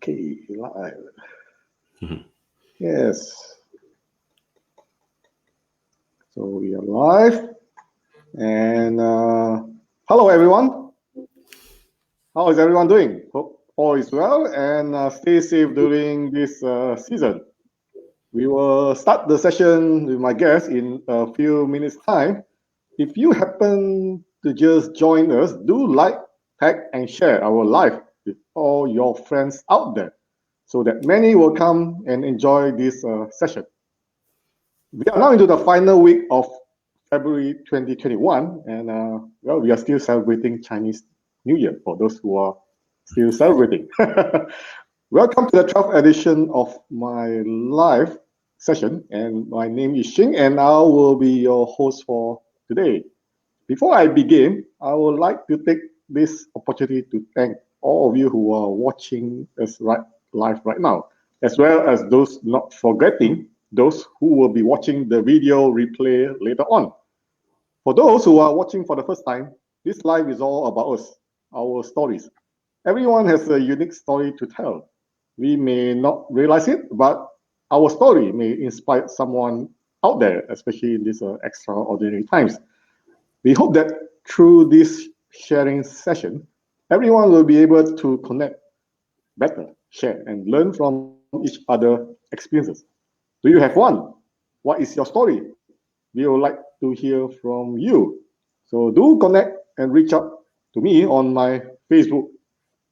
Okay, live. Mhm. Yes. So we are live. And hello, everyone. How is everyone doing? Hope all is well and stay safe during this season. We will start the session with my guest in a few minutes' time. If you happen to just join us, do like, tag, and share our live with all your friends out there so that many will come and enjoy this session. We are now into the final week of February 2021, and well, we are still celebrating Chinese New Year for those who are still celebrating. Welcome to the 12th edition of my live session, and my name is Xing, and I will be your host for today. Before I begin, I would like to take this opportunity to thank all of you who are watching us live right now, as well as those not forgetting those who will be watching the video replay later on. For those who are watching for the first time, this live is all about us, our stories. Everyone has a unique story to tell. We may not realize it, but our story may inspire someone out there, especially in these extraordinary times. We hope that through this sharing session, everyone will be able to connect better, share, and learn from each other's experiences. Do you have one? What is your story? We would like to hear from you. So do connect and reach out to me on my Facebook.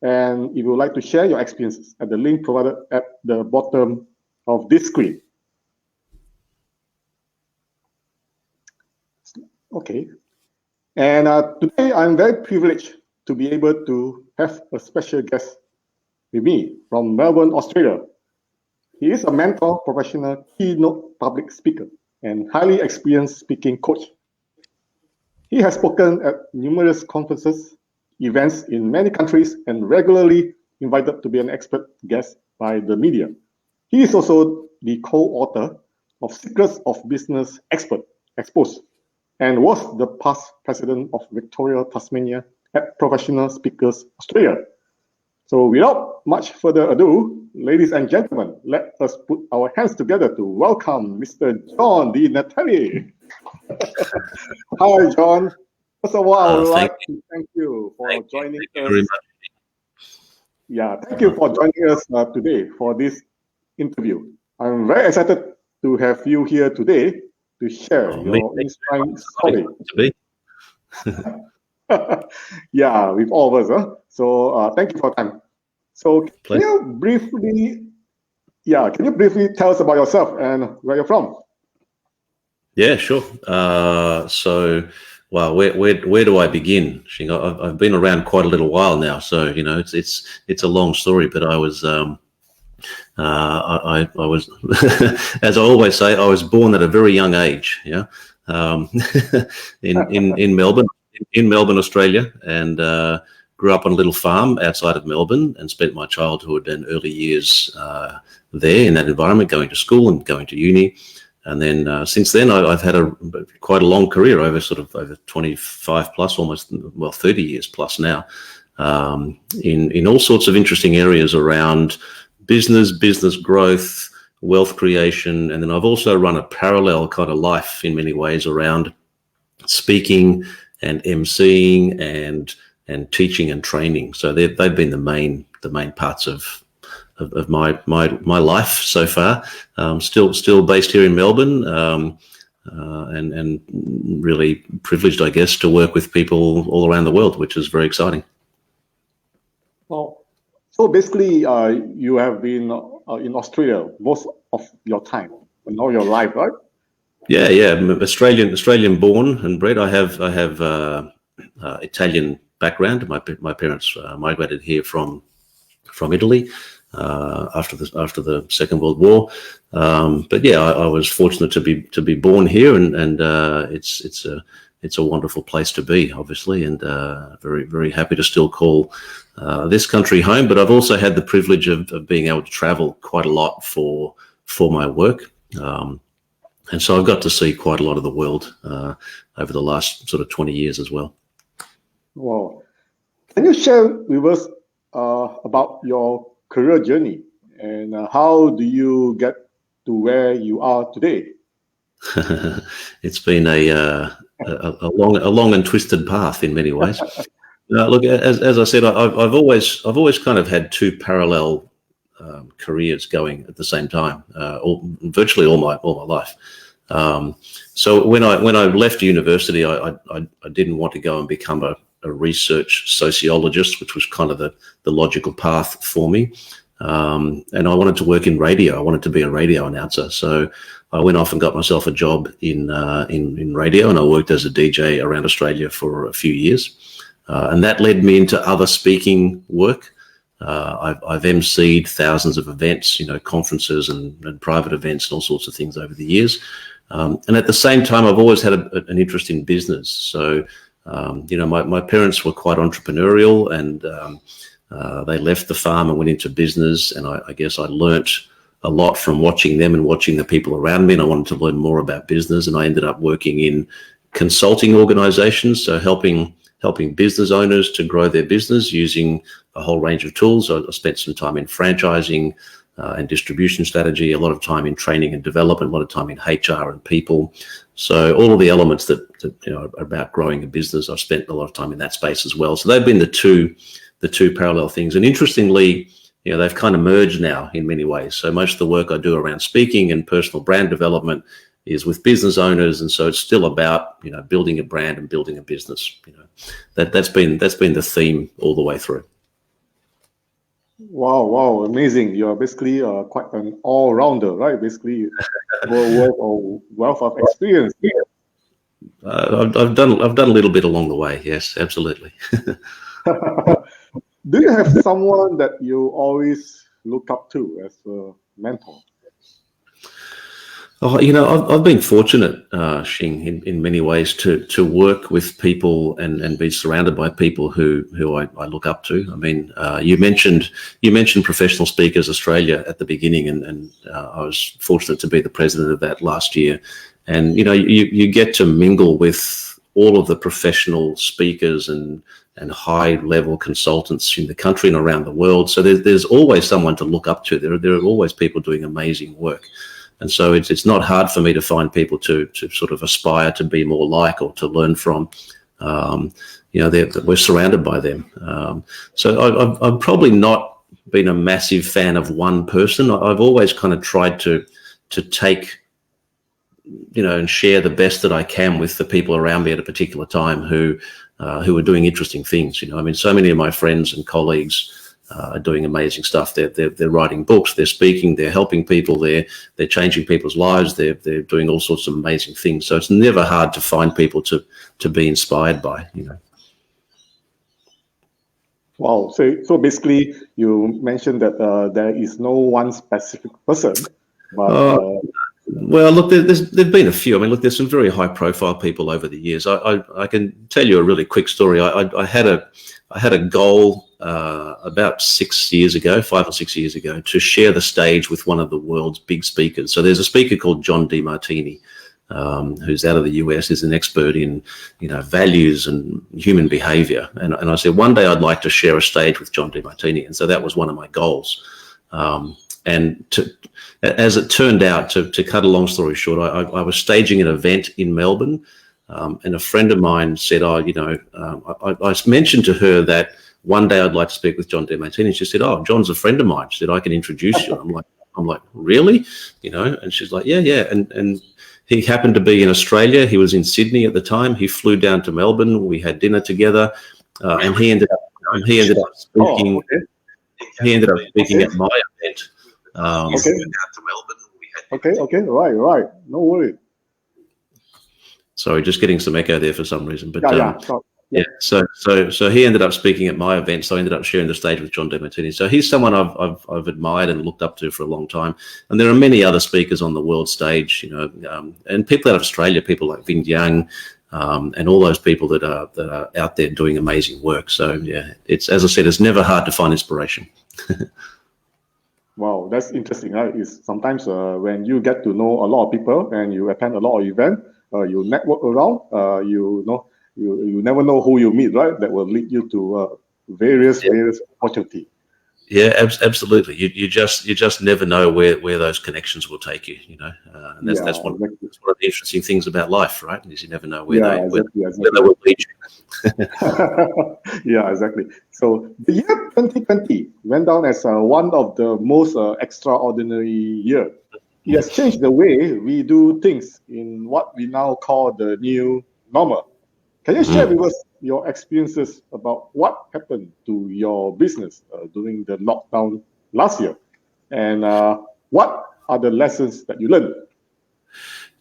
And if you would like to share your experiences at the link provided at the bottom of this screen. Okay. And today I'm very privileged to be able to have a special guest with me from Melbourne, Australia. He is a mentor, professional, keynote public speaker, and highly experienced speaking coach. He has spoken at numerous conferences, events in many countries, and regularly invited to be an expert guest by the media. He is also the co-author of Secrets of Business Expert, Exposed, and was the past president of Victoria, Tasmania at Professional Speakers Australia. So without much further ado, ladies and gentlemen, let us put our hands together to welcome Mr. John D. Natale. Hi, John. First of all, I would like to thank you for joining us. Yeah, thank you for joining us today for this interview. I'm very excited to have you here today to share your inspiring story. Yeah, with all of us. So thank you for your time. So can you briefly tell us about yourself and where you're from? Yeah, sure. So, well, where do I begin? I've been around quite a little while now, so you know it's a long story. But I was I was as I always say, I was born at a very young age. Yeah, in Melbourne, Australia, and grew up on a little farm outside of Melbourne, and spent my childhood and early years there in that environment, going to school and going to uni. And then since then, I've had quite a long career over 25 plus, almost 30 years plus now, in all sorts of interesting areas around business growth, wealth creation, and then I've also run a parallel kind of life in many ways around speaking and emceeing and teaching and training. So they've been the main parts of my life so far. Still based here in Melbourne, and really privileged, I guess, to work with people all around the world, which is very exciting. Well, so basically, you have been in Australia most of your time and all your life, right? Yeah. Australian born and bred. I have Italian background. My parents migrated here from Italy after the Second World War. But yeah, I was fortunate to be born here, and it's a wonderful place to be, obviously, and very, very happy to still call this country home. But I've also had the privilege of being able to travel quite a lot for my work. And so I've got to see quite a lot of the world over the last sort of 20 years as well. Wow. Can you share with us about your career journey, and how do you get to where you are today? It's been a long and twisted path in many ways. Look, as I said, I've always kind of had two parallel careers going at the same time, virtually all my life. So when I left university, I didn't want to go and become a research sociologist, which was kind of the logical path for me. And I wanted to work in radio. I wanted to be a radio announcer. So I went off and got myself a job in radio, and I worked as a DJ around Australia for a few years. And that led me into other speaking work. I've emceed thousands of events, conferences and private events and all sorts of things over the years. And at the same time, I've always had an interest in business. So, my parents were quite entrepreneurial, and they left the farm and went into business. And I guess I learnt a lot from watching them and watching the people around me. And I wanted to learn more about business. And I ended up working in consulting organizations, so helping business owners to grow their business using a whole range of tools. I spent some time in franchising and distribution strategy, a lot of time in training and development, a lot of time in HR and people. So all of the elements that are about growing a business, I've spent a lot of time in that space as well. So they've been the two parallel things. And interestingly, they've kind of merged now in many ways. So most of the work I do around speaking and personal brand development is with business owners, and so it's still about building a brand and building a business. That's been the theme all the way through. Wow, amazing! You're basically quite an all-rounder, right? Basically, wealth of experience. I've done a little bit along the way. Yes, absolutely. Do you have someone that you always look up to as a mentor? Oh, I've been fortunate, Xing, in many ways to work with people and be surrounded by people who I look up to. I mean, you mentioned Professional Speakers Australia at the beginning, and I was fortunate to be the president of that last year. And you get to mingle with all of the professional speakers and high level consultants in the country and around the world. So there's always someone to look up to. There are always people doing amazing work. And so it's not hard for me to find people to sort of aspire to be more like or to learn from. We're surrounded by them. So I've probably not been a massive fan of one person. I've always kind of tried to take, and share the best that I can with the people around me at a particular time who are doing interesting things. So many of my friends and colleagues are doing amazing stuff. They're writing books, they're speaking, they're helping people, they're changing people's lives, they're doing all sorts of amazing things. So it's never hard to find people to be inspired by. Wow. So basically, you mentioned that there is no one specific person, but well, look, there've been a few. I mean, look, there's some very high-profile people over the years. I can tell you a really quick story. I had a goal about 5 or 6 years ago, to share the stage with one of the world's big speakers. So there's a speaker called John DeMartini, who's out of the US, is an expert in values and human behavior. And I said one day I'd like to share a stage with John DeMartini, and so that was one of my goals. As it turned out, to cut a long story short, I was staging an event in Melbourne, and a friend of mine said, I mentioned to her that one day I'd like to speak with John DeMartini. She said, "Oh, John's a friend of mine." She said, "I can introduce you." I'm like, really? And she's like, yeah. And he happened to be in Australia. He was in Sydney at the time. He flew down to Melbourne. We had dinner together, and he ended up speaking. He ended up speaking at my event. Okay, right. No worry. Sorry, just getting some echo there for some reason. But yeah. So he ended up speaking at my event. So I ended up sharing the stage with John DeMartini. So he's someone I've admired and looked up to for a long time. And there are many other speakers on the world stage, and people out of Australia, people like Vinh Giang, and all those people that are out there doing amazing work. So yeah, it's, as I said, it's never hard to find inspiration. Wow, that's interesting, right? It's sometimes when you get to know a lot of people and you attend a lot of events, you network around, you never know who you meet, right? That will lead you to various opportunities. Yeah, absolutely. You just never know where those connections will take you. And that's Yeah, that's one exactly. that's one of the interesting things about life, right? Is you never know where Yeah, they exactly, where they will lead you. yeah, exactly. So the year 2020 went down as one of the most extraordinary year. It has changed the way we do things in what we now call the new normal. Can you share Mm. with us your experiences about what happened to your business during the lockdown last year, and what are the lessons that you learned?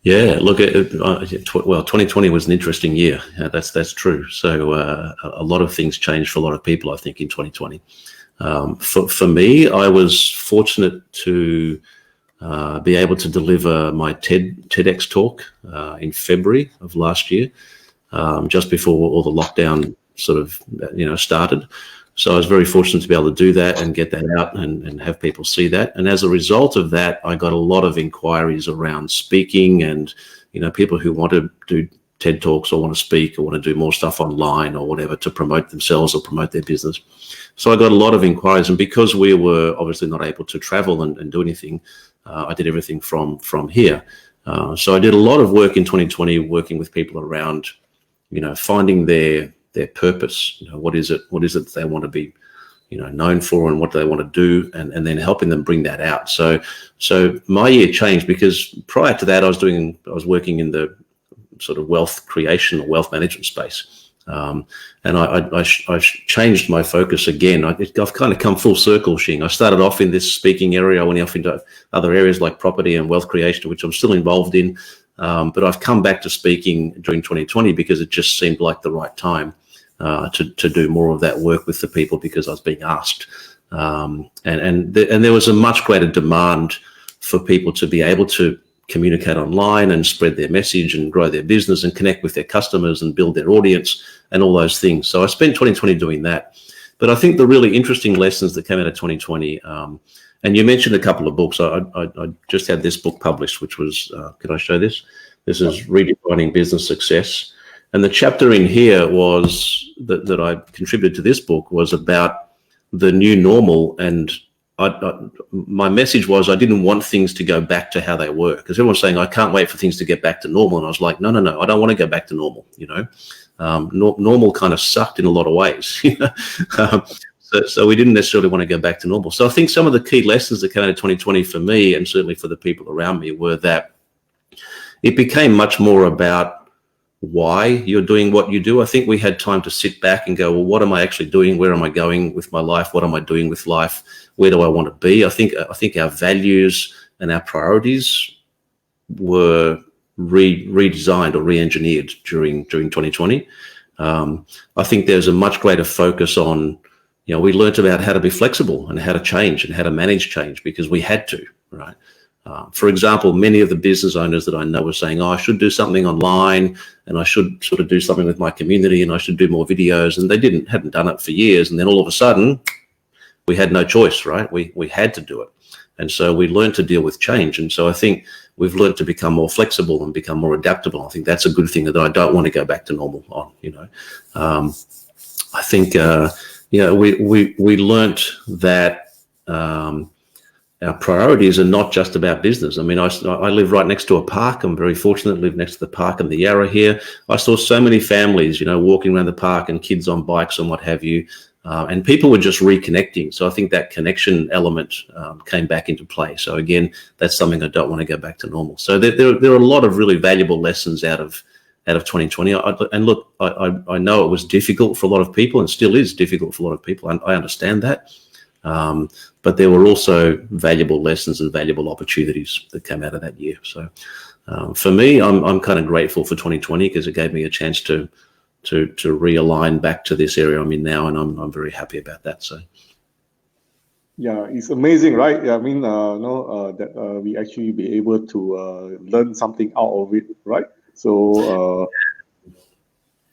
Yeah, look, 2020 was an interesting year. That's true. So a lot of things changed for a lot of people, I think, in 2020. For me, I was fortunate to be able to deliver my TEDx talk in February of last year, just before all the lockdown sort of started. So I was very fortunate to be able to do that and get that out and have people see that. And as a result of that, I got a lot of inquiries around speaking and, people who want to do TED Talks or want to speak or want to do more stuff online or whatever to promote themselves or promote their business. So I got a lot of inquiries. And because we were obviously not able to travel and do anything, I did everything from here. So I did a lot of work in 2020 working with people around finding their purpose. What is it that they want to be, known for, and what do they want to do, and then helping them bring that out. So my year changed because prior to that, I was working in the sort of wealth creation or wealth management space. And I changed my focus again. I've kind of come full circle, Shing. I started off in this speaking area. I went off into other areas like property and wealth creation, which I'm still involved in. But I've come back to speaking during 2020 because it just seemed like the right time to do more of that work with the people because I was being asked. And there was a much greater demand for people to be able to communicate online and spread their message and grow their business and connect with their customers and build their audience and all those things. So I spent 2020 doing that. But I think the really interesting lessons that came out of 2020, and you mentioned a couple of books. I just had this book published, which was, could I show this? This is Redefining Business Success. And the chapter in here was that I contributed to this book was about the new normal. And my message was I didn't want things to go back to how they were, because everyone's saying, I can't wait for things to get back to normal. And I was like, no, I don't want to go back to normal. Normal kind of sucked in a lot of ways. So we didn't necessarily want to go back to normal. So I think some of the key lessons that came out of 2020 for me, and certainly for the people around me, were that it became much more about why you're doing what you do. I think we had time to sit back and go, well, what am I actually doing? Where am I going with my life? What am I doing with life? Where do I want to be? I think our values and our priorities were redesigned or re-engineered during 2020. I think there's a much greater focus on, we learned about how to be flexible and how to change and how to manage change because we had to, right? For example, many of the business owners that I know were saying, I should do something online and I should sort of do something with my community and I should do more videos. And they hadn't done it for years. And then all of a sudden we had no choice, right? We had to do it. And so we learned to deal with change. And so I think we've learned to become more flexible and become more adaptable. I think that's a good thing that I don't want to go back to normal on, I think, we learned that, our priorities are not just about business. I mean, I live right next to a park. I'm very fortunate to live next to the park in the Yarra here. I saw so many families, walking around the park and kids on bikes and what have you. And people were just reconnecting. So I think that connection element came back into play. So again, that's something I don't want to go back to normal. So there are a lot of really valuable lessons out of 2020. And look, I know it was difficult for a lot of people and still is difficult for a lot of people. And I understand that. But there were also valuable lessons and valuable opportunities that came out of that year. So for me, I'm kind of grateful for 2020 because it gave me a chance to realign back to this area I'm in now, and I'm very happy about that. So yeah, it's amazing, right? Yeah, I mean, that we actually be able to learn something out of it, right? So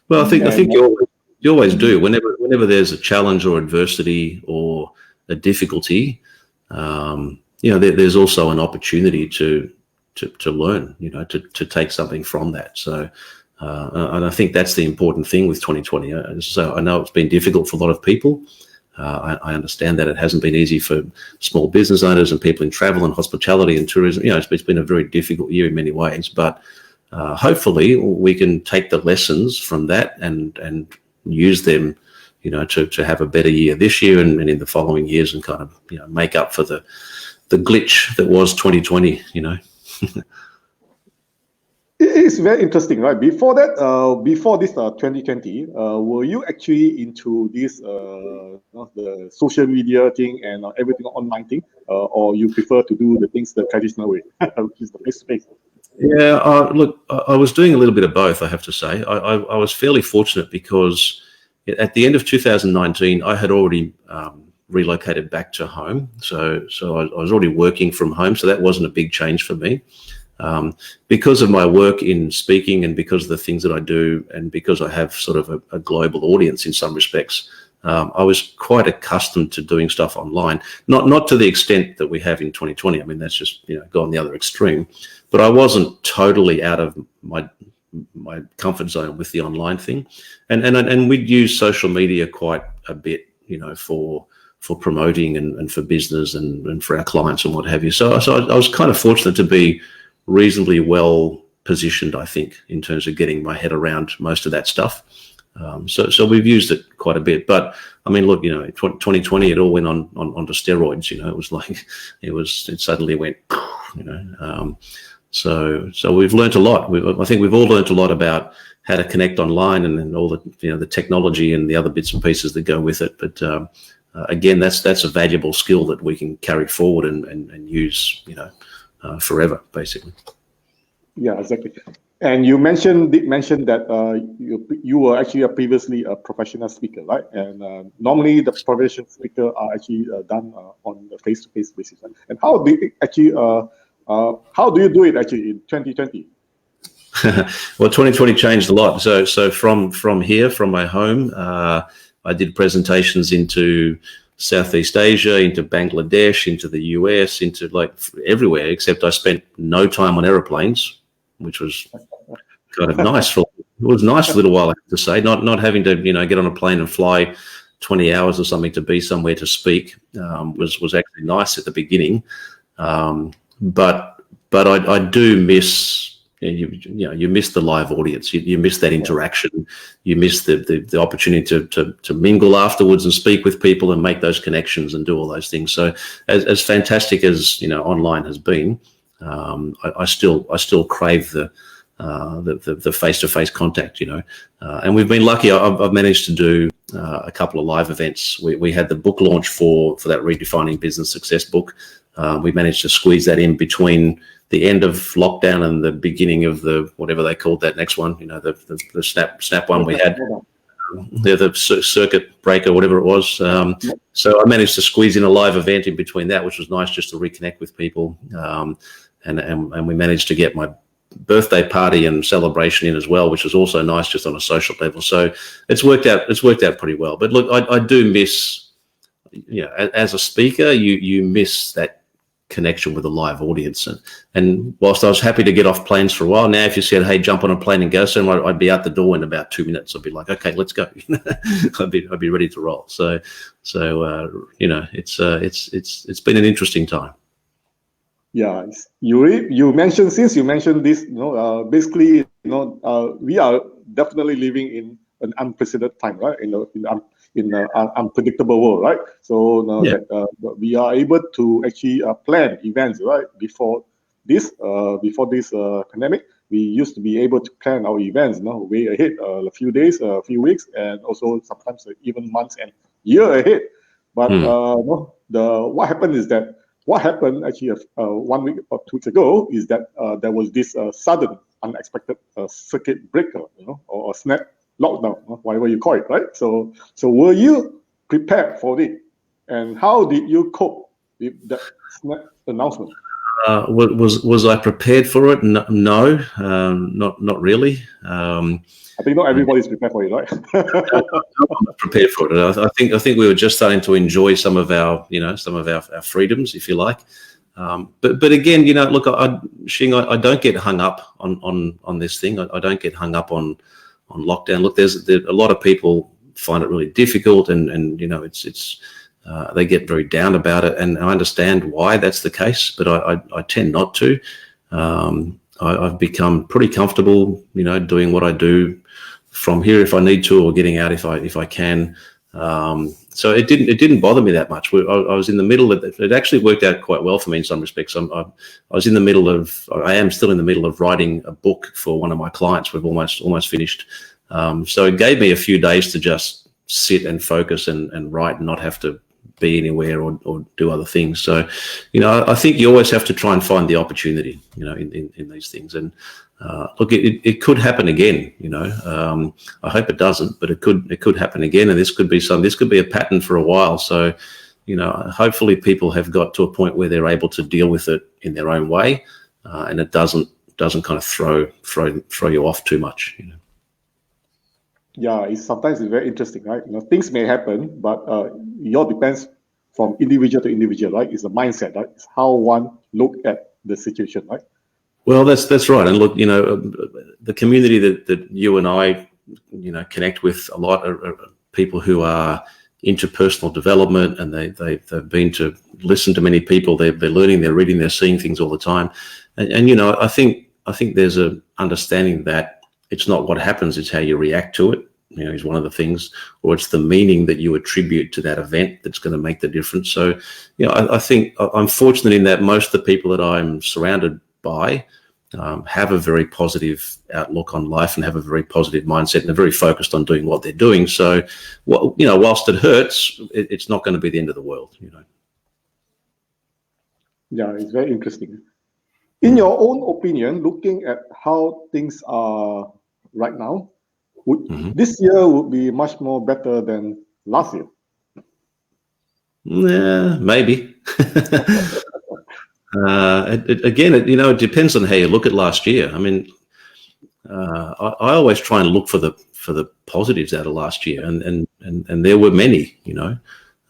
well, I think you always do. Whenever there's a challenge or adversity or a difficulty, there's also an opportunity to learn, to take something from that. So, and I think that's the important thing with 2020. So I know it's been difficult for a lot of people, I understand that it hasn't been easy for small business owners and people in travel and hospitality and tourism. It's been a very difficult year in many ways, but hopefully we can take the lessons from that and use them, to have a better year this year and in the following years, and kind of, make up for the glitch that was 2020, It's very interesting, right? Before that, before this 2020, were you actually into this the social media thing and everything online thing, or you prefer to do the things the traditional way, which is the face-to-face? Yeah, look, I was doing a little bit of both, I have to say. I was fairly fortunate because at the end of 2019, I had already relocated back to home. So I was already working from home, so that wasn't a big change for me. Because of my work in speaking and because of the things that I do and because I have sort of a global audience in some respects, I was quite accustomed to doing stuff online, not to the extent that we have in 2020. I mean, that's just, gone the other extreme, but I wasn't totally out of my comfort zone with the online thing. And we'd use social media quite a bit, for promoting and for business and for our clients and what have you. So I was kind of fortunate to be reasonably well positioned, I think, in terms of getting my head around most of that stuff. So we've used it quite a bit. But I mean, look, 2020, it all went onto steroids. It was like it suddenly went, So we've learned a lot. I think we've all learned a lot about how to connect online and all the the technology and the other bits and pieces that go with it. But again, that's a valuable skill that we can carry forward and use forever, basically. Yeah, exactly. And you did mention that you were actually previously a professional speaker, right? And normally the professional speaker are actually done on a face-to-face basis. Right? And how do you actually how do you do it actually in 2020? Well, 2020 changed a lot. So from here, from my home, I did presentations into Southeast Asia, into Bangladesh, into the US, into like everywhere, except I spent no time on aeroplanes, which was kind of nice. It was nice for a little while, I have to say, not having to, get on a plane and fly 20 hours or something to be somewhere to speak was actually nice at the beginning. But I do miss, you miss the live audience. You miss that interaction. You miss the opportunity to mingle afterwards and speak with people and make those connections and do all those things. So as fantastic as online has been, I still crave the face-to-face contact. And we've been lucky. I've managed to do a couple of live events. We had the book launch for that Redefining Business Success book. We managed to squeeze that in between the end of lockdown and the beginning of the whatever they called that next one. The snap one we had. The circuit breaker, whatever it was. So I managed to squeeze in a live event in between that, which was nice just to reconnect with people. And we managed to get my birthday party and celebration in as well, which was also nice just on a social level. So it's worked out pretty well. But look, I do miss, as a speaker, you miss that connection with a live audience. And whilst I was happy to get off planes for a while, now if you said, hey, jump on a plane and go somewhere, I'd be out the door in about 2 minutes. I'd be like, okay, let's go. I'd be ready to roll. So it's been an interesting time. Yeah, you mentioned this, basically, we are definitely living in an unprecedented time, right? In an unpredictable world, right? So that we are able to actually plan events, right? Before this pandemic, we used to be able to plan our events, way ahead, a few days, a few weeks, and also sometimes even months and year ahead. But what happened actually 1 week or 2 weeks ago is that there was this sudden, unexpected circuit breaker, or snap lockdown, whatever you call it, right? So were you prepared for it, and how did you cope with that snap announcement? Was I prepared for it? No, not really. I think not everybody's prepared for it, right? I'm not prepared for it. I think we were just starting to enjoy some of our freedoms, if you like. But again, look, Shing, I don't get hung up on this thing. I don't get hung up on lockdown. Look, there's a lot of people find it really difficult, and it's they get very down about it, and I understand why that's the case, but I tend not to. I've become pretty comfortable, doing what I do from here if I need to, or getting out if I can. So it didn't bother me that much. I was in the middle of it. It actually worked out quite well for me in some respects. I am still in the middle of writing a book for one of my clients. We've almost finished. So it gave me a few days to just sit and focus and write and not have to be anywhere or do other things. So, I think you always have to try and find the opportunity, in these things. And look, it could happen again. I hope it doesn't, but it could happen again. And this could be a pattern for a while. So, hopefully people have got to a point where they're able to deal with it in their own way, and it doesn't kind of throw you off too much. Yeah, sometimes it's very interesting, right? Things may happen, but it all depends from individual to individual, right? It's a mindset, right? It's how one look at the situation, right? Well, that's right. And look, the community that you and I, connect with a lot are people who are into personal development, and they've been to listen to many people. They're learning, they're reading, they're seeing things all the time, and I think there's a understanding that it's not what happens, it's how you react to it. Is one of the things, or it's the meaning that you attribute to that event that's going to make the difference. So, I think I'm fortunate in that most of the people that I'm surrounded by have a very positive outlook on life and have a very positive mindset, and are very focused on doing what they're doing. So, whilst it hurts, it's not going to be the end of the world. Yeah, it's very interesting. In your own opinion, looking at how things are right now, this year would be much more better than last year? Yeah, maybe. It depends on how you look at last year. I mean, I always try and look for the positives out of last year, and there were many.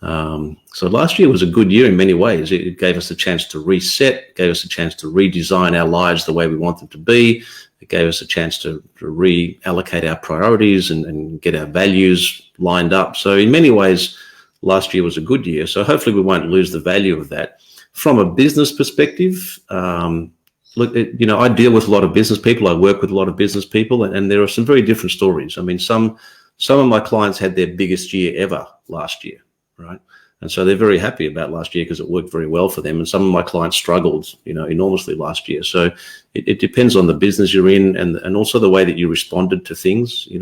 So last year was a good year in many ways. It gave us a chance to reset, gave us a chance to redesign our lives the way we want them to be. It gave us a chance to reallocate our priorities and get our values lined up. So in many ways, last year was a good year. So hopefully we won't lose the value of that. From a business perspective, look, I deal with a lot of business people. I work with a lot of business people, and there are some very different stories. I mean, some of my clients had their biggest year ever last year, right? And so they're very happy about last year because it worked very well for them. And some of my clients struggled, enormously last year. So it depends on the business you're in, and also the way that you responded to things, Look,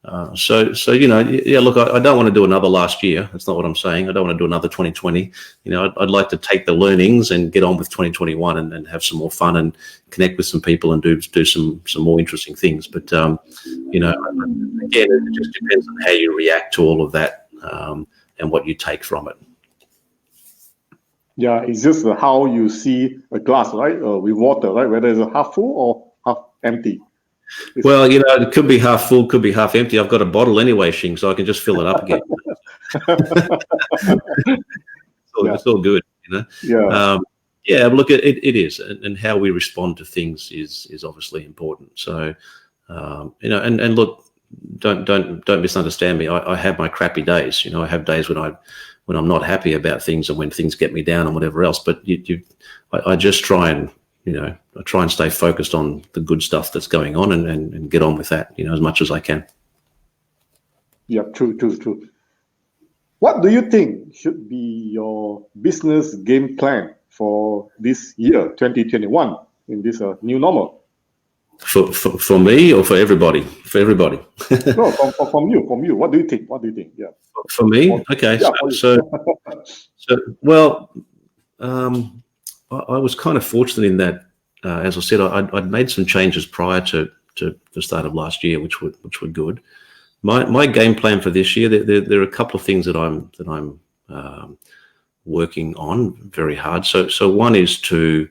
I don't want to do another last year. That's not what I'm saying. I don't want to do another 2020. I'd like to take the learnings and get on with 2021 and have some more fun and connect with some people and do some more interesting things. But, again, it just depends on how you react to all of that, and what you take from it. Yeah, it's just how you see a glass, right? With water, right? Whether it's half full or half empty. Well, it could be half full, could be half empty. I've got a bottle anyway, Shing, so I can just fill it up again. It's all good, Yeah. Look, it is, and how we respond to things is obviously important. So, and look, don't misunderstand me. I have my crappy days. I have days when I'm not happy about things and when things get me down and whatever else. But I just try and stay focused on the good stuff that's going on and get on with that, as much as I can. Yeah, true. What do you think should be your business game plan for this year, 2021, in this new normal? For me or for everybody? For everybody. No, from you. What do you think? Yeah. For me? Okay. Yeah, well, I was kind of fortunate in that, as I said, I'd made some changes prior to the start of last year, which were good. My game plan for this year, there are a couple of things that I'm working on very hard. So one is to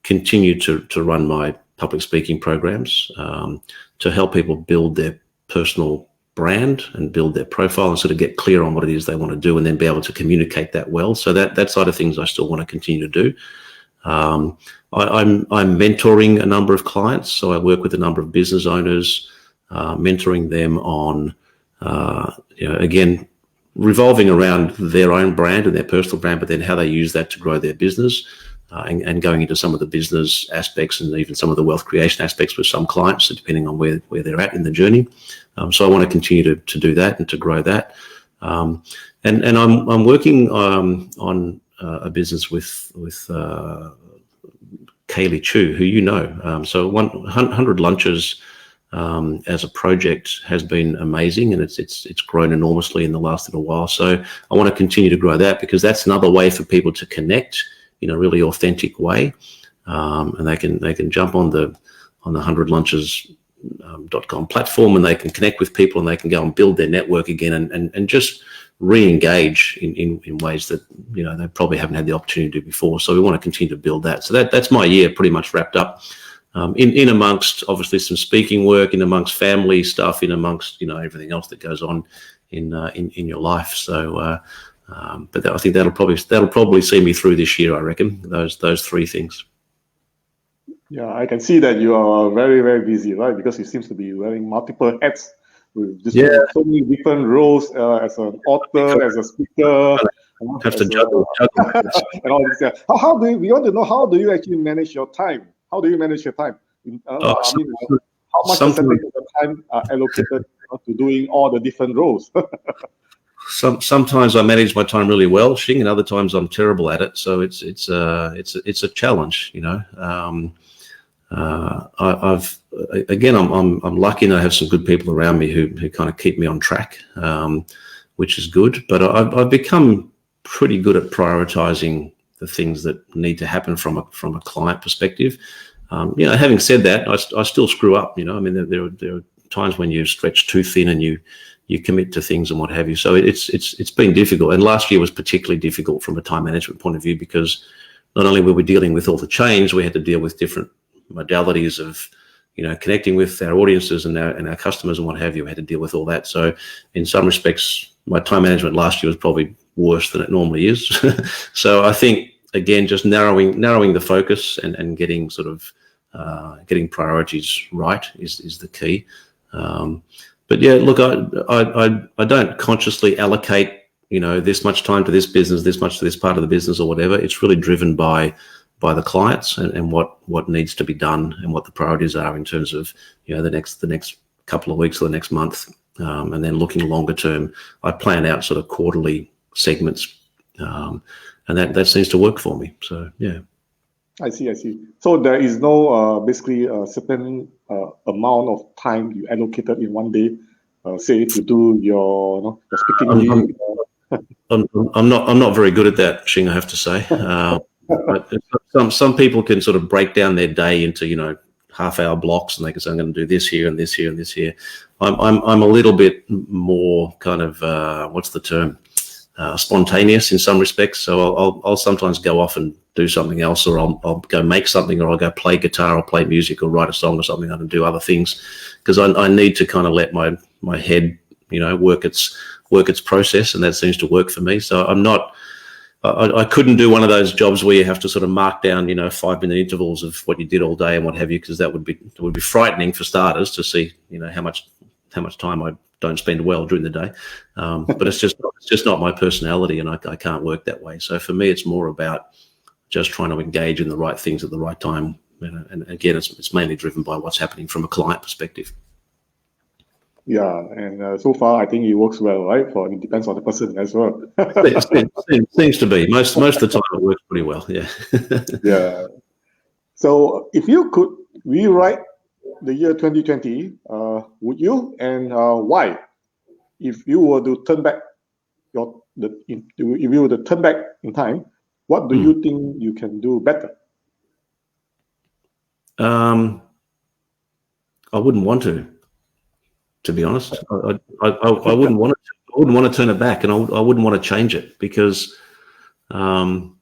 continue to run my public speaking programs, to help people build their personal brand and build their profile and sort of get clear on what it is they want to do, and then be able to communicate that well. So that side of things I still want to continue to do. I'm mentoring a number of clients. So I work with a number of business owners, mentoring them on again, revolving around their own brand and their personal brand, but then how they use that to grow their business, and going into some of the business aspects and even some of the wealth creation aspects with some clients, depending on where they're at in the journey. So I want to continue to do that and to grow that. And I'm working on a business with Kaylee Chu, who you know. So 100 Lunches as a project has been amazing, and it's grown enormously in the last little while. So I want to continue to grow that, because that's another way for people to connect in a really authentic way, and they can jump on the 100lunches.com platform, and they can connect with people, and they can go and build their network again, and just re-engage in ways that they probably haven't had the opportunity to do before. So we want to continue to build that. So that's my year pretty much wrapped up. In amongst obviously some speaking work, in amongst family stuff, in amongst everything else that goes on in your life. So but I think that'll probably see me through this year, I reckon, those three things. Yeah, I can see that you are very, very busy, right? Because you seems to be wearing multiple hats with so many different roles, as an author, as a speaker. Have to juggle. And all this. How do we want to know, how do you actually manage your time? How do you manage your time? How much percentage of the time are allocated to doing all the different roles? Sometimes I manage my time really well, Xing, and other times I'm terrible at it. So it's a challenge, I'm lucky, and I have some good people around me who kind of keep me on track, which is good. But I've become pretty good at prioritizing the things that need to happen from a client perspective. Having said that, I still screw up. I mean, there are times when you stretch too thin and you commit to things and what have you. So it's been difficult. And last year was particularly difficult from a time management point of view, because not only were we dealing with all the change, we had to deal with different modalities of connecting with our audiences and our customers and what have you. We had to deal with all that. So in some respects, my time management last year was probably worse than it normally is. So I think, again, just narrowing the focus and getting getting priorities right is the key. But yeah, look, I don't consciously allocate this much time to this business, this much to this part of the business, or whatever. It's really driven by the clients and what needs to be done and what the priorities are in terms of the next couple of weeks or the next month, and then looking longer term. I plan out sort of quarterly segments, and that seems to work for me. So yeah. I see. So there is no basically a certain amount of time you allocated in one day, say, to do your speaking. I'm not very good at that, Xing, I have to say. Some people can sort of break down their day into half-hour blocks, and they can say, I'm going to do this here and this here and this here. I'm a little bit more kind of what's the term? Spontaneous in some respects. So I'll sometimes go off and do something else, or I'll go make something, or I'll go play guitar or play music or write a song or something. I can do other things because I need to kind of let my head work its process, and that seems to work for me. So I couldn't do one of those jobs where you have to sort of mark down 5-minute intervals of what you did all day and what have you, because that would be frightening for starters to see how much time I don't spend well during the day. But it's just not my personality, and I can't work that way. So for me, it's more about just trying to engage in the right things at the right time. And again, it's mainly driven by what's happening from a client perspective. Yeah, and so far I think it works well, right? It depends on the person as well. Seems to be most of the time it works pretty well. Yeah. Yeah. So if you could rewrite the year 2020, would you, and why? If you were to turn back in time, what do you think you can do better? I wouldn't want to be honest. I wouldn't want to. I wouldn't want to turn it back, and I wouldn't want to change it, because you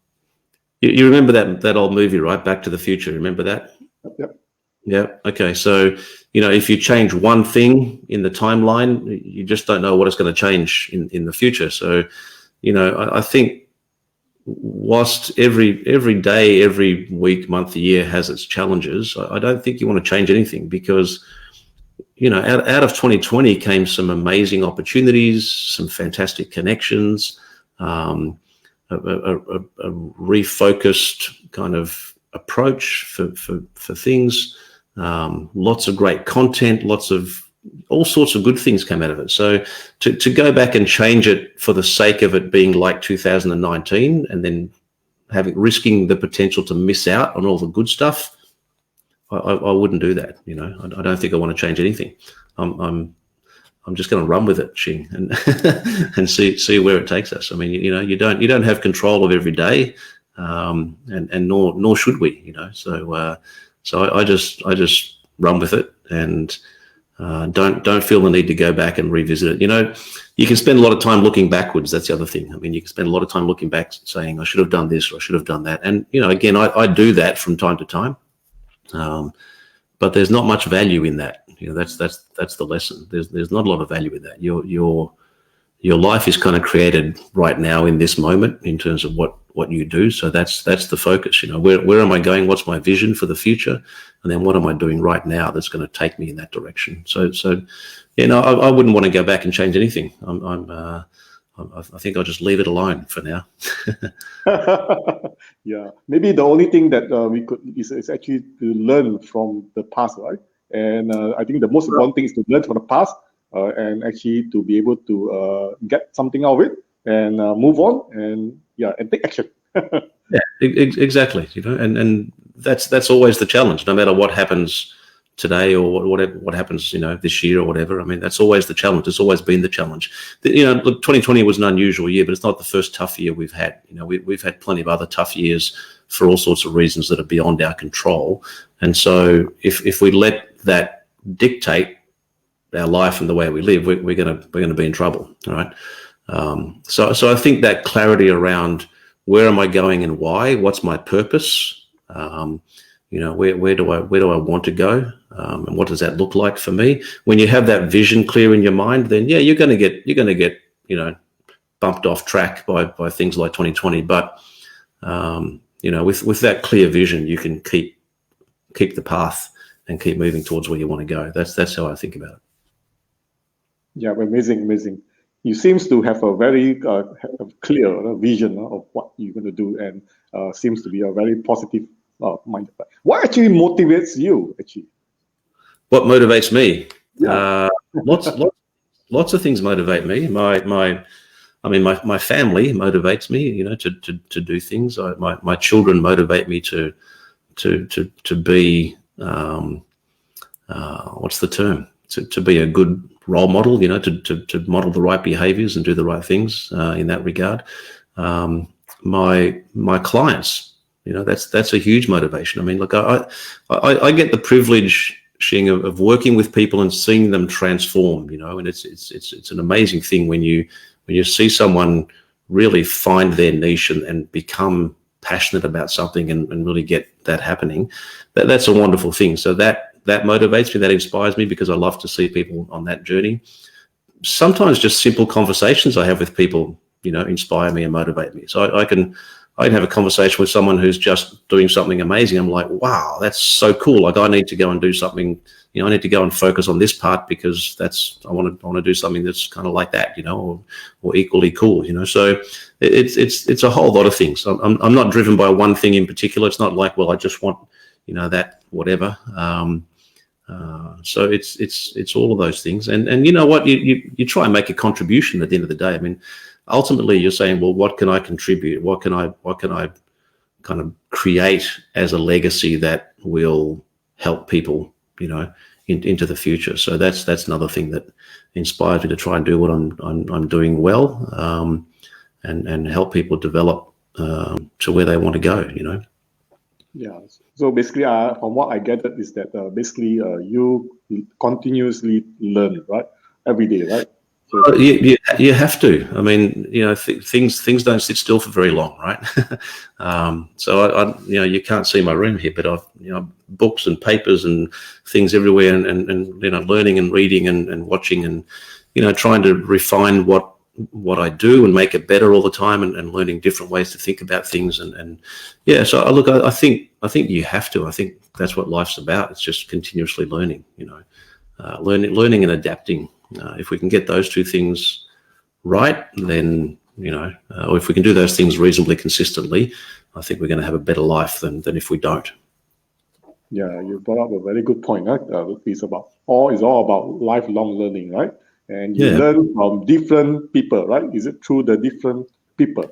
remember that old movie, right? Back to the Future. Remember that? Yep. Yeah. Okay. So if you change one thing in the timeline, you just don't know what it's going to change in the future. So I think whilst every day, every week, month, year has its challenges, I don't think you want to change anything, because out of 2020 came some amazing opportunities, some fantastic connections, a refocused kind of approach for things, lots of great content, all sorts of good things came out of it. So to go back and change it for the sake of it being like 2019 and then risking the potential to miss out on all the good stuff, I wouldn't do that. I don't think I want to change anything. I'm just going to run with it, Xing, and see where it takes us. I mean, you don't have control of every day, and nor should we. So I just run with it and don't feel the need to go back and revisit it. You can spend a lot of time looking backwards. That's the other thing. I mean, you can spend a lot of time looking back, saying I should have done this or I should have done that. And again, I do that from time to time. But there's not much value in that. That's the lesson. There's not a lot of value in that. Your life is kind of created right now in this moment in terms of what you do. So that's the focus. Where am I going? What's my vision for the future? And then what am I doing right now that's going to take me in that direction? So I wouldn't want to go back and change anything. I think I'll just leave it alone for now. Yeah, maybe the only thing that we could is actually to learn from the past, right? And I think the most important thing is to learn from the past and actually to be able to get something out of it and move on and take action. Yeah, exactly. And that's always the challenge, no matter what happens today or what happens, this year or whatever. I mean, that's always the challenge. It's always been the challenge. Look, 2020 was an unusual year, but it's not the first tough year we've had. We've had plenty of other tough years for all sorts of reasons that are beyond our control. And so if we let that dictate our life and the way we live, we're going to be in trouble. All right. So I think that clarity around where am I going and why, what's my purpose, where do I want to go, and what does that look like for me? When you have that vision clear in your mind, then you're going to get bumped off track by things like 2020. But with that clear vision, you can keep the path and keep moving towards where you want to go. That's how I think about it. Yeah, amazing. You seems to have a very clear vision of what you're going to do, and seems to be a very positive mind. What actually motivates you? Actually, what motivates me? Yeah. Lots of things motivate me. My family motivates me, to do things. My children motivate me to be what's the term? To be a good role model, to model the right behaviors and do the right things in that regard. My clients, that's a huge motivation. I mean, look, I get the privilege, Xing, of working with people and seeing them transform, and it's an amazing thing when you see someone really find their niche and become passionate about something and really get that happening. That's a wonderful thing. So that motivates me, that inspires me, because I love to see people on that journey. Sometimes just simple conversations I have with people, inspire me and motivate me. So I can have a conversation with someone who's just doing something amazing. I'm like, wow, that's so cool. Like, I need to go and do something, I need to go and focus on this part because I want to do something that's kind of like that, or equally cool, So it's a whole lot of things. I'm not driven by one thing in particular. It's not like, well, I just want, that whatever. So it's all of those things. And you know what, you try and make a contribution at the end of the day. I mean, ultimately you're saying, well, what can I contribute? What can I kind of create as a legacy that will help people, into the future? So that's another thing that inspires me to try and do what I'm doing well, and help people develop to where they want to go, Yeah. So basically, from what I get is that basically you continuously learn, right? Every day, right? So you have to. I mean, things don't sit still for very long, right? So I you can't see my room here, but I've books and papers and things everywhere, and learning and reading and watching and trying to refine what I do and make it better all the time, and learning different ways to think about things and yeah. So I think you have to. I think that's what life's about. It's just continuously learning, learning and adapting. If we can get those two things right, then, or if we can do those things reasonably consistently, I think we're going to have a better life than if we don't. Yeah, you brought up a very good point. It's all about lifelong learning, right? And you learn from different people, right? Is it through the different people?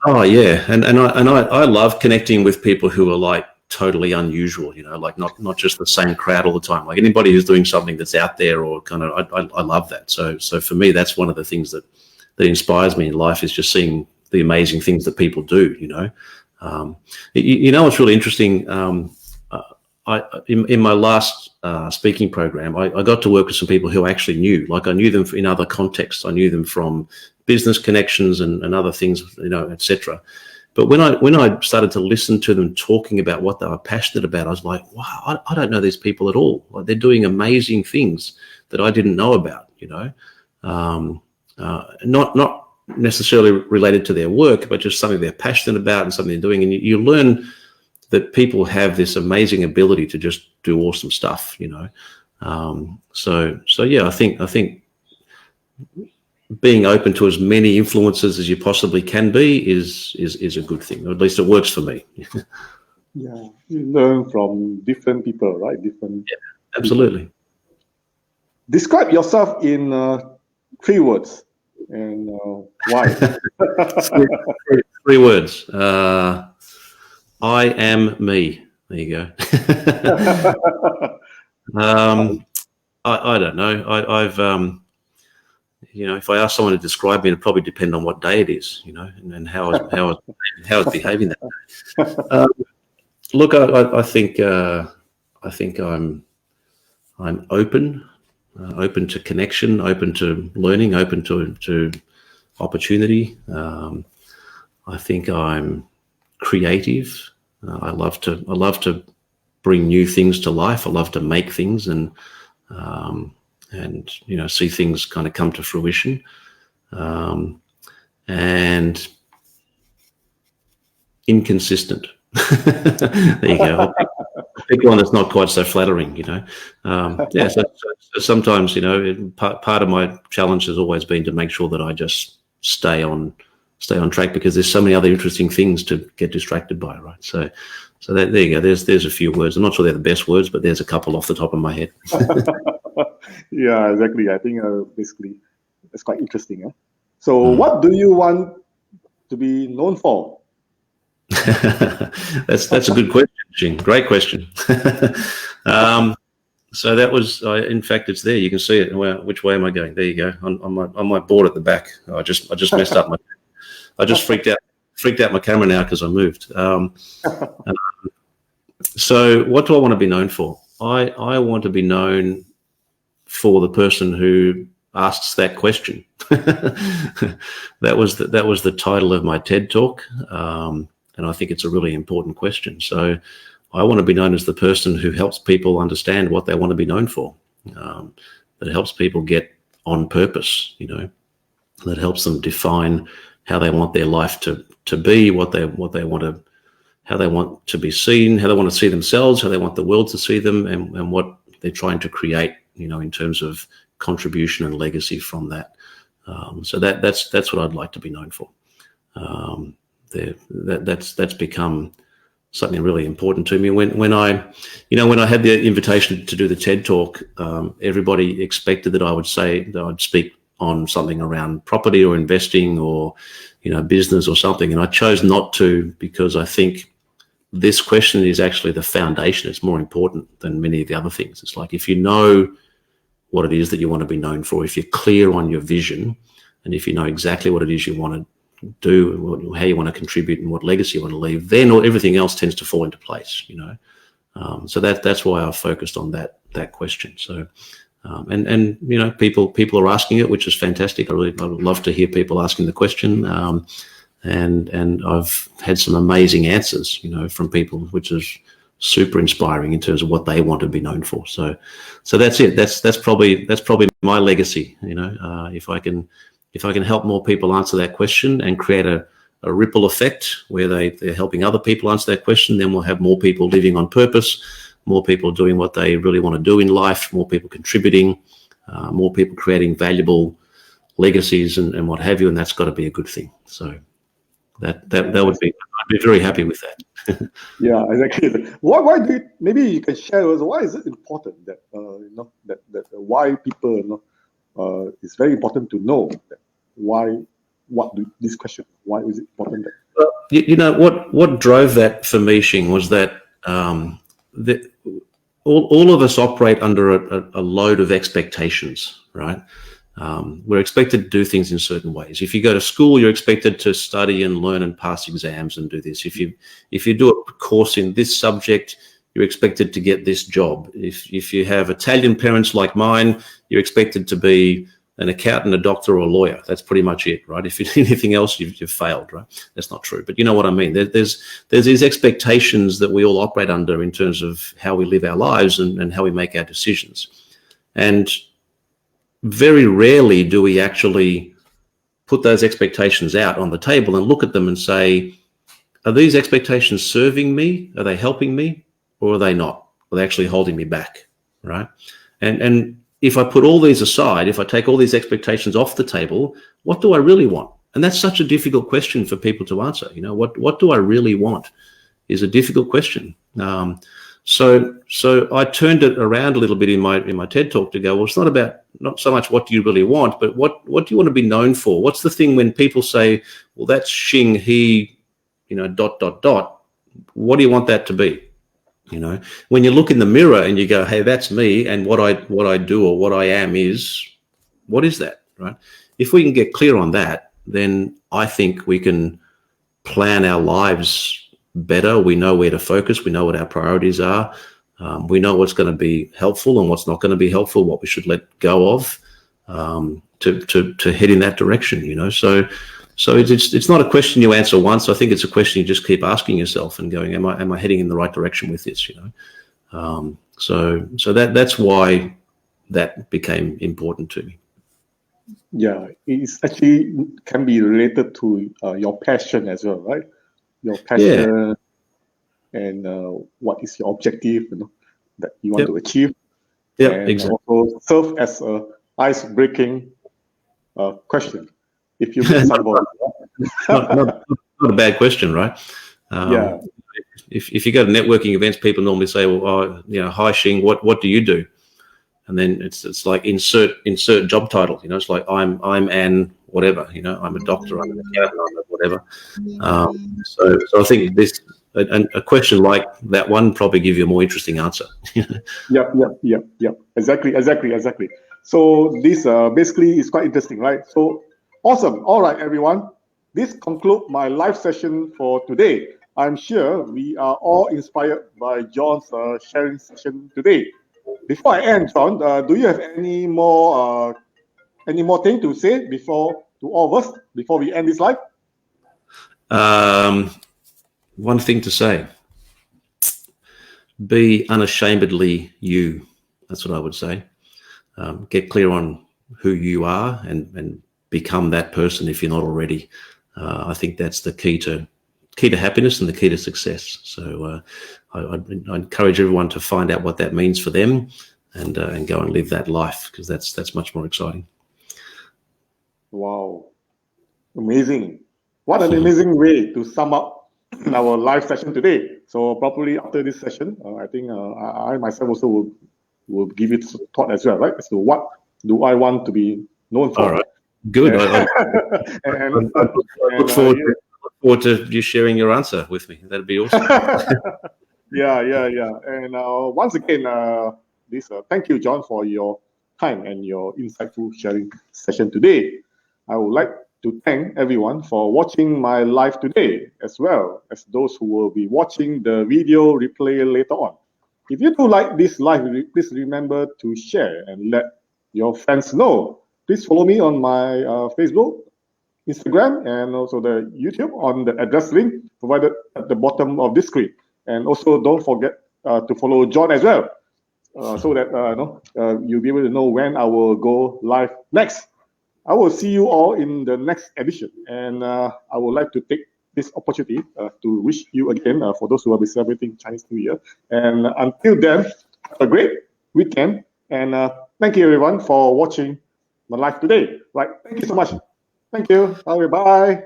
Oh yeah, and I love connecting with people who are like totally unusual, like not just the same crowd all the time. Like anybody who's doing something that's out there or kind of, I love that. So for me, that's one of the things that inspires me in life, is just seeing the amazing things that people do. It's really interesting. In my last speaking program, I got to work with some people who I actually knew. Like I knew them in other contexts. I knew them from business connections and other things, etc. But when I started to listen to them talking about what they were passionate about, I was like, wow, I don't know these people at all. Like they're doing amazing things that I didn't know about. Not necessarily related to their work, but just something they're passionate about and something they're doing. And you learn that people have this amazing ability to just do awesome stuff, So yeah, I think being open to as many influences as you possibly can be is a good thing, or at least it works for me. Yeah, you learn from different people, right? Absolutely. People. Describe yourself in 3 words, and why? 3 words. I am me. There you go. I don't know. I've if I ask someone to describe me, it'd probably depend on what day it is, and how it's behaving that day. Look, I think I'm open to connection, open to learning, open to opportunity. I think I'm creative. I love to bring new things to life. I love to make things and see things kind of come to fruition. And inconsistent. There you go. I'll pick one that's not quite so flattering, So sometimes, part of my challenge has always been to make sure that I just stay on track, because there's so many other interesting things to get distracted by, right? So there you go. There's a few words. I'm not sure they're the best words, but there's a couple off the top of my head. Yeah, exactly. I think basically it's quite interesting. Huh? So what do you want to be known for? That's a good question, Jing. Great question. So that was, in fact, it's there. You can see it. Well, which way am I going? There you go. On my board at the back. I just messed up I just freaked out my camera now because I moved. So what do I want to be known for? I want to be known for the person who asks that question. That was the title of my TED talk, and I think it's a really important question. So I want to be known as the person who helps people understand what they want to be known for, that helps people get on purpose, that helps them define how they want their life to be, what they want to, how they want to be seen, how they want to see themselves, how they want the world to see them, and what they're trying to create, in terms of contribution and legacy from that. So that's what I'd like to be known for. That's become something really important to me. When I had the invitation to do the TED talk, everybody expected that I would speak on something around property or investing or business or something, and I chose not to, because I think this question is actually the foundation. It's more important than many of the other things. It's like, if you know what it is that you want to be known for, if you're clear on your vision, and if you know exactly what it is you want to do, how you want to contribute, and what legacy you want to leave, then everything else tends to fall into place. So that's why I focused on that question. So. People are asking it, which is fantastic. I would love to hear people asking the question, and I've had some amazing answers, from people, which is super inspiring in terms of what they want to be known for. So that's it. That's probably my legacy. If I can help more people answer that question and create a ripple effect where they're helping other people answer that question, then we'll have more people living on purpose. more people doing what they really want to do in life, more people contributing, more people creating valuable legacies and what have you, and that's got to be a good thing. So that would be, I'd be very happy with that. Yeah, exactly. Why do you, maybe you can share with us, why is it important that that why people it's very important to know that this question, why is it important that What drove that for me, Xing, was that all of us operate under a load of expectations, right? We're expected to do things in certain ways. If you go to school, you're expected to study and learn and pass exams and do this. If you do a course in this subject, you're expected to get this job. If you have Italian parents like mine, you're expected to be an accountant, a doctor, or a lawyer. That's pretty much it, right? If you do anything else, you've failed, right? That's not true, but you know what I mean. There's these expectations that we all operate under in terms of how we live our lives and how we make our decisions. And very rarely do we actually put those expectations out on the table and look at them and say, are these expectations serving me? Are they helping me? Or are they not? Are they actually holding me back, right? And if I put all these aside, if I take all these expectations off the table, what do I really want? And that's such a difficult question for people to answer. What do I really want is a difficult question. So I turned it around a little bit in my TED talk to go, well, it's not so much what do you really want, but what do you want to be known for? What's the thing when people say, well, that's Xing, he, ... What do you want that to be? When you look in the mirror and you go, hey, that's me, and what I do or what I am is, what is that, right? If we can get clear on that, then I think we can plan our lives better. We know where to focus. We know what our priorities are. We know what's going to be helpful and what's not going to be helpful, what we should let go of to head in that direction, So it's not a question you answer once. I think it's a question you just keep asking yourself and going, am I heading in the right direction with this? So that's why that became important to me. Yeah, it's actually can be related to your passion as well, right? Your passion and what is your objective, that you want to achieve. Yeah, and exactly. Also serve as a ice-breaking question. If you meet somebody, not a bad question, right? Yeah. If you go to networking events, people normally say, well, hi Xing, what do you do? And then it's like insert job title. It's like I'm an whatever. I'm a doctor, I'm an accountant, I'm a whatever. So I think this a question like that one probably give you a more interesting answer. Yeah. Exactly. So this basically is quite interesting, right? So awesome. All right, everyone. This concludes my live session for today. I'm sure we are all inspired by John's sharing session today. Before I end, John, do you have any more thing to say to all of us before we end this live? One thing to say: be unashamedly you. That's what I would say. Get clear on who you are and become that person if you're not already. I think that's the key to happiness and the key to success. So I encourage everyone to find out what that means for them and go and live that life, because that's much more exciting. Wow, amazing! What an amazing way to sum up our live session today. So probably after this session, I think I myself also will give it thought as well, right? As to what do I want to be known for? All right, good. I look forward to you sharing your answer with me. That'd be awesome. Yeah. And once again, thank you, John, for your time and your insightful sharing session today. I would like to thank everyone for watching my live today, as well as those who will be watching the video replay later on. If you do like this live, please remember to share and let your friends know. Please follow me on my Facebook, Instagram, and also the YouTube on the address link provided at the bottom of this screen. And also don't forget to follow John as well, so that you'll be able to know when I will go live next. I will see you all in the next edition, and I would like to take this opportunity to wish you again, for those who will be celebrating Chinese New Year. And until then, have a great weekend. And thank you, everyone, for watching my live today. Right. Thank you so much. Thank you. Bye.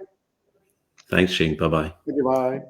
Thanks, Shing. Bye-bye. Thank you. Bye.